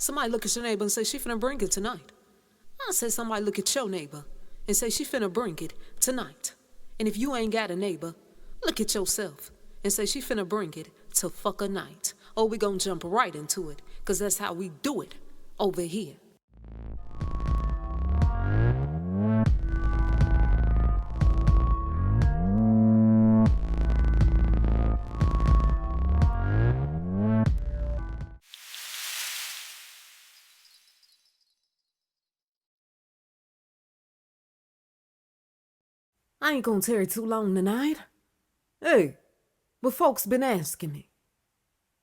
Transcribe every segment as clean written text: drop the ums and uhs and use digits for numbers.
Somebody look at your neighbor and say she finna bring it tonight. I say somebody look at your neighbor and say she finna bring it tonight. And if you ain't got a neighbor, look at yourself and say she finna bring it to fuck a night. Oh, we gon' jump right into it, cause that's how we do it over here. I ain't gonna tarry too long tonight. Hey, but folks been asking me.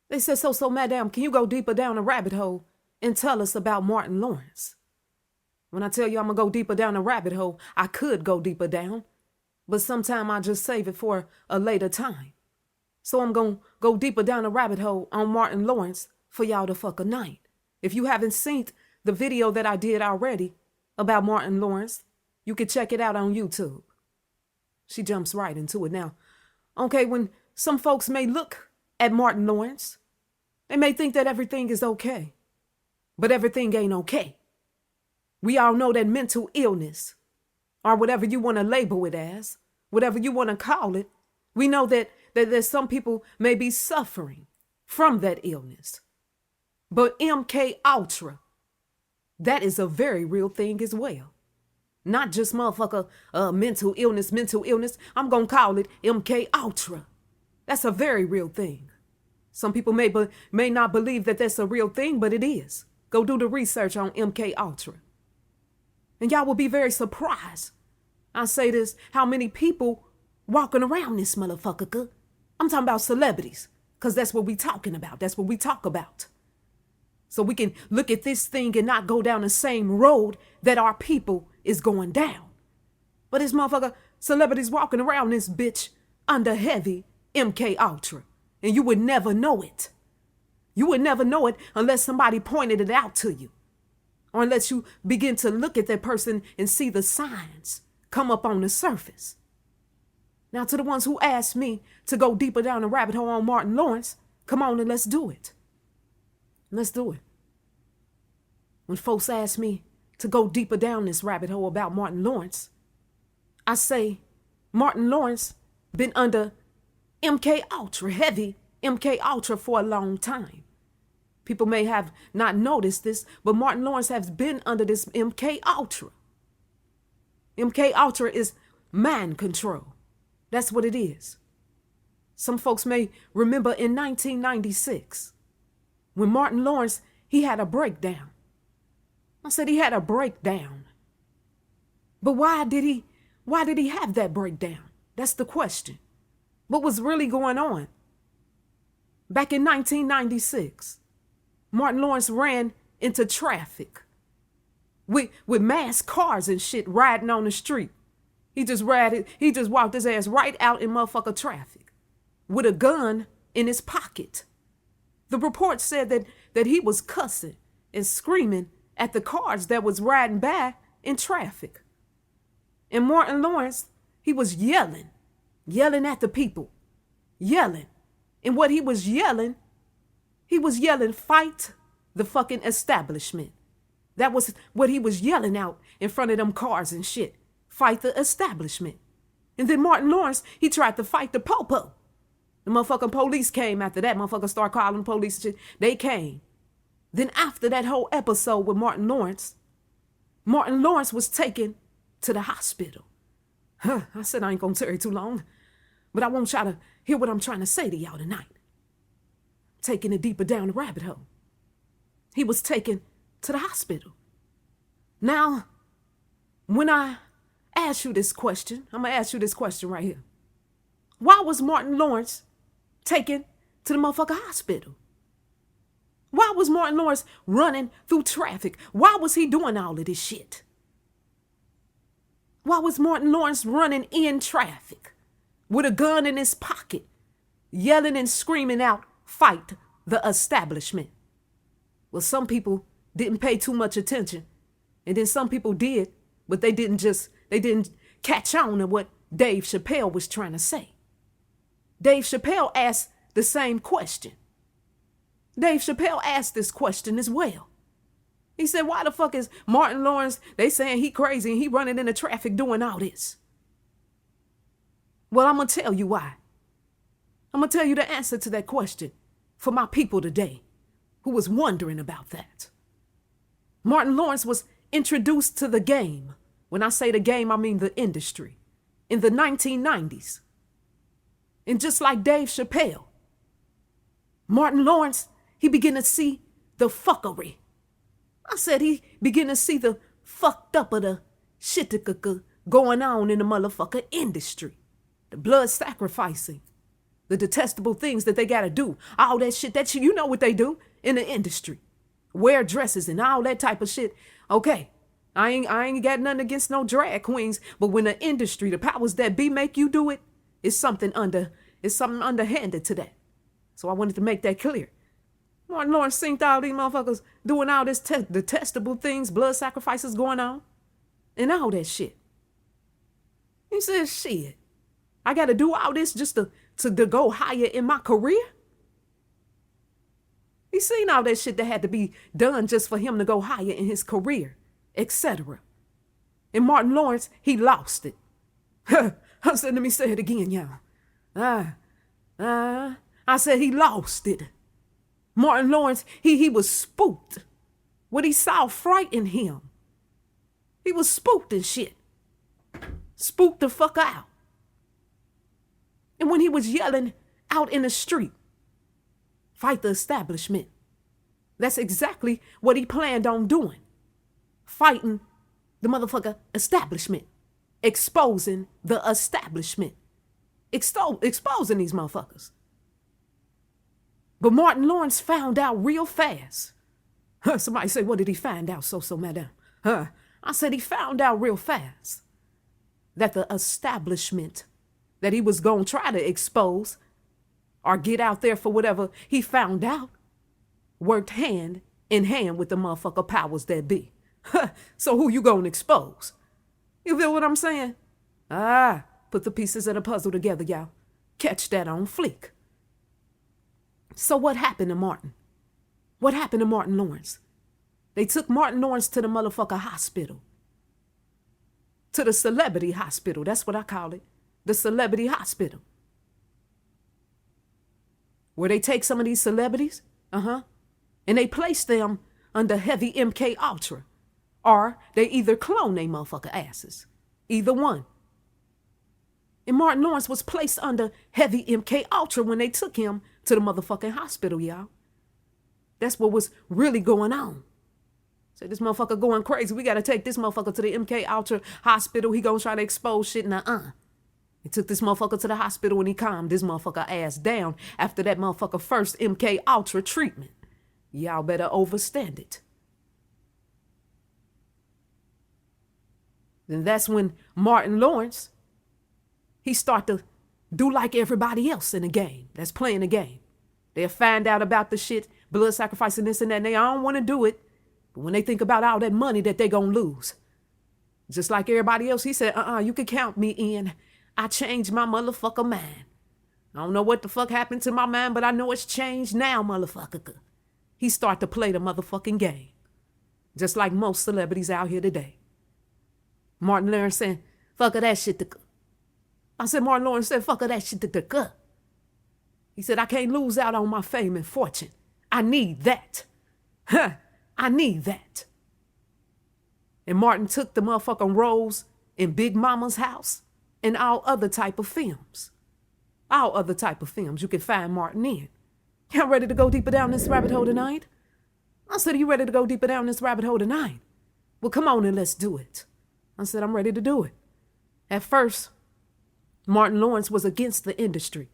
They said, so, madam, can you go deeper down the rabbit hole and tell us about Martin Lawrence? When I tell you I'm gonna go deeper down the rabbit hole, I could go deeper down, but sometime I just save it for a later time. So I'm gonna go deeper down the rabbit hole on Martin Lawrence for y'all to fuck a night. If you haven't seen the video that I did already about Martin Lawrence, you can check it out on YouTube. She jumps right into it now. Okay, when some folks may look at Martin Lawrence, they may think that everything is okay, but everything ain't okay. We all know that mental illness, or whatever you want to label it as, whatever you want to call it, we know that there's some people may be suffering from that illness. But MK Ultra, that is a very real thing as well. Not just motherfucker mental illness. I'm going to call it MK Ultra. That's a very real thing. Some people may not believe that that's a real thing, but it is. Go do the research on MK Ultra. And y'all will be very surprised. I say this, how many people walking around this motherfucker. I'm talking about celebrities, because that's what we talking about. That's what we talk about. So we can look at this thing and not go down the same road that our people is going down. But this motherfucker, celebrities walking around this bitch under heavy MK Ultra. And you would never know it. You would never know it unless somebody pointed it out to you. Or unless you begin to look at that person and see the signs come up on the surface. Now to the ones who asked me to go deeper down the rabbit hole on Martin Lawrence, come on and let's do it. Let's do it. When folks ask me to go deeper down this rabbit hole about Martin Lawrence, I say Martin Lawrence been under MK Ultra, heavy MK Ultra for a long time. People may have not noticed this, but Martin Lawrence has been under this MK Ultra. MK Ultra is mind control. That's what it is. Some folks may remember in 1996, when Martin Lawrence, he had a breakdown. I said he had a breakdown. But why did he have that breakdown? That's the question. What was really going on? Back in 1996, Martin Lawrence ran into traffic with mass cars and shit riding on the street. He just walked his ass right out in motherfucker traffic with a gun in his pocket. The report said that he was cussing and screaming at the cars that was riding by in traffic. And Martin Lawrence, he was yelling at the people, yelling. And what he was yelling, fight the fucking establishment. That was what he was yelling out in front of them cars and shit. Fight the establishment. And then Martin Lawrence, he tried to fight the popo. The motherfucking police came after that. Motherfuckers started calling police and shit. They came. Then after that whole episode with Martin Lawrence was taken to the hospital. I said I ain't gonna tarry too long, but I want y'all to hear what I'm trying to say to y'all tonight. Taking it deeper down the rabbit hole. He was taken to the hospital. Now, when I ask you this question, I'm gonna ask you this question right here. Why was Martin Lawrence taken to the motherfucker hospital? Why was Martin Lawrence running through traffic? Why was he doing all of this shit? Why was Martin Lawrence running in traffic with a gun in his pocket, yelling and screaming out, fight the establishment? Well, some people didn't pay too much attention. And then some people did, but they didn't catch on to what Dave Chappelle was trying to say. Dave Chappelle asked the same question. Dave Chappelle asked this question as well. He said, why the fuck is Martin Lawrence, they saying he crazy and he running into traffic doing all this? Well, I'm going to tell you why. I'm going to tell you the answer to that question for my people today who was wondering about that. Martin Lawrence was introduced to the game. When I say the game, I mean the industry. In the 1990s. And just like Dave Chappelle, Martin Lawrence, he began to see the fuckery. I said he began to see the fucked up of the shit going on in the motherfucker industry. The blood sacrificing. The detestable things that they got to do. All that shit, you know what they do in the industry. Wear dresses and all that type of shit. Okay, I ain't got nothing against no drag queens, but when the industry, the powers that be make you do it, it's something underhanded to that. So I wanted to make that clear. Martin Lawrence seen all these motherfuckers doing all this detestable things, blood sacrifices going on, and all that shit. He said, shit, I got to do all this just to go higher in my career? He seen all that shit that had to be done just for him to go higher in his career, etc. And Martin Lawrence, he lost it. I said, let me say it again, y'all. I said he lost it. Martin Lawrence, he was spooked. What he saw frightened him. He was spooked and shit. Spooked the fuck out. And when he was yelling out in the street, fight the establishment. That's exactly what he planned on doing. Fighting the motherfucker establishment. Exposing the establishment. Exposing these motherfuckers. But Martin Lawrence found out real fast. Somebody say, what did he find out, so madam? I said he found out real fast that the establishment that he was going to try to expose or get out there for whatever he found out worked hand in hand with the motherfucker powers that be. So who you going to expose? You feel what I'm saying? Put the pieces of the puzzle together, y'all. Catch that on fleek. So what happened to Martin? What happened to Martin Lawrence? They took Martin Lawrence to the motherfucker hospital. To the celebrity hospital. That's what I call it. The celebrity hospital. Where they take some of these celebrities, and they place them under heavy MK Ultra. Or they either clone they motherfucker asses. Either one. And Martin Lawrence was placed under heavy MK Ultra when they took him to the motherfucking hospital, y'all. That's what was really going on. Say, this motherfucker going crazy. We got to take this motherfucker to the MK Ultra hospital. He gonna try to expose shit. They took this motherfucker to the hospital and he calmed this motherfucker ass down after that motherfucker first MK Ultra treatment. Y'all better overstand it. Then that's when Martin Lawrence, he start to do like everybody else in the game that's playing the game. They'll find out about the shit, blood sacrificing this and that, and they don't want to do it. But when they think about all that money that they gonna lose, just like everybody else, he said, you can count me in. I changed my motherfucker mind. I don't know what the fuck happened to my mind, but I know it's changed now, motherfucker. He start to play the motherfucking game. Just like most celebrities out here today. Martin Lawrence saying, fuck that shit. I said, Martin Lawrence said, fuck that shit. He said, I can't lose out on my fame and fortune. I need that. I need that. And Martin took the motherfucking roles in Big Mama's House and all other type of films. All other type of films you can find Martin in. Y'all ready to go deeper down this rabbit hole tonight? I said, are you ready to go deeper down this rabbit hole tonight? Well, come on and let's do it. I said, I'm ready to do it. At first, Martin Lawrence was against the industry,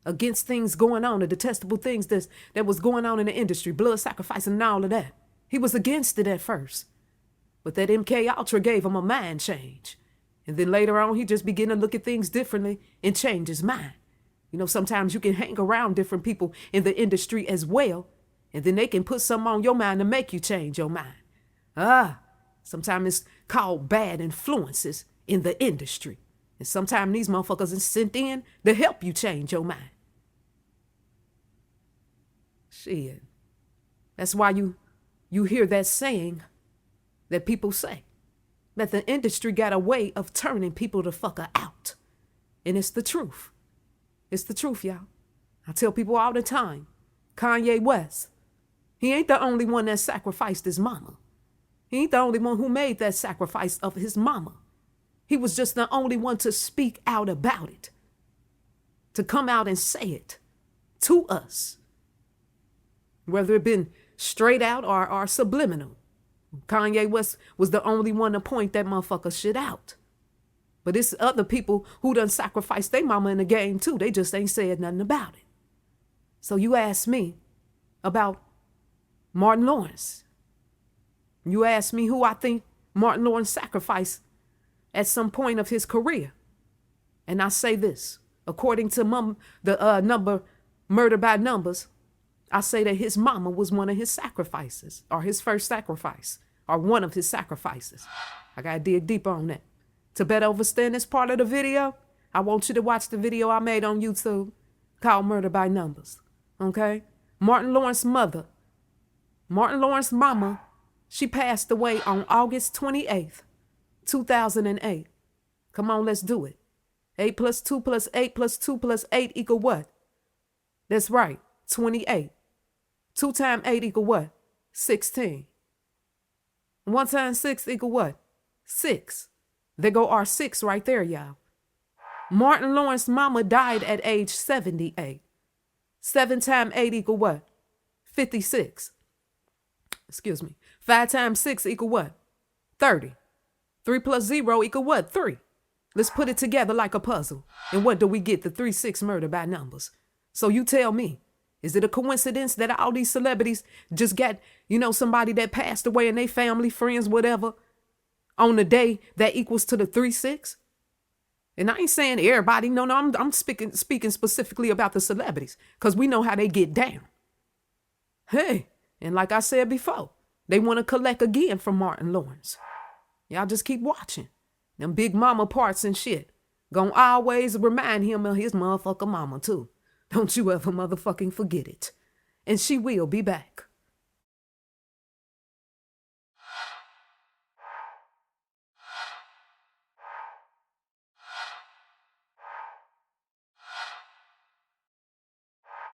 against things going on, the detestable things that was going on in the industry, blood sacrificing and all of that. He was against it at first. But that MK Ultra gave him a mind change. And then later on, he just began to look at things differently and change his mind. You know, sometimes you can hang around different people in the industry as well, and then they can put something on your mind to make you change your mind. Sometimes it's called bad influences in the industry. And sometimes these motherfuckers are sent in to help you change your mind. Shit. That's why you you hear that saying that people say, that the industry got a way of turning people the fucker out. And it's the truth. It's the truth, y'all. I tell people all the time, Kanye West, he ain't the only one that sacrificed his mama. He ain't the only one who made that sacrifice of his mama. He was just the only one to speak out about it, to come out and say it to us, whether it been straight out or subliminal. Kanye West was the only one to point that motherfucker shit out. But it's other people who done sacrificed their mama in the game too. They just ain't said nothing about it. So you ask me about Martin Lawrence. You ask me who I think Martin Lawrence sacrificed at some point of his career. And I say this, according to the number Murder by Numbers, I say that his mama was one of his sacrifices, or his first sacrifice, or one of his sacrifices. I gotta dig deeper on that. To better understand this part of the video, I want you to watch the video I made on YouTube called Murder by Numbers. Okay? Martin Lawrence's mama, she passed away on August 28th, 2008. Come on, let's do it. 8 plus 2 plus 8 plus 2 plus 8 equal what? That's right, 28. 2 times 8 equal what? 16. 1 times 6 equal what? 6. There go our 6 right there, y'all. Martin Lawrence's mama died at age 78. 7 times 8 equal what? 56. Excuse me. 5 times 6 equal what? 30. 3 plus 0 equal what? 3. Let's put it together like a puzzle. And what do we get? The 3-6 Murder by Numbers. So you tell me, is it a coincidence that all these celebrities just got, somebody that passed away and they family, friends, whatever, on the day that equals to the 3-6? And I ain't saying everybody. No, I'm speaking specifically about the celebrities, because we know how they get down. Hey, and like I said before, they want to collect again from Martin Lawrence. Y'all just keep watching. Them big mama parts and shit gonna always remind him of his motherfucking mama too. Don't you ever motherfucking forget it. And she will be back.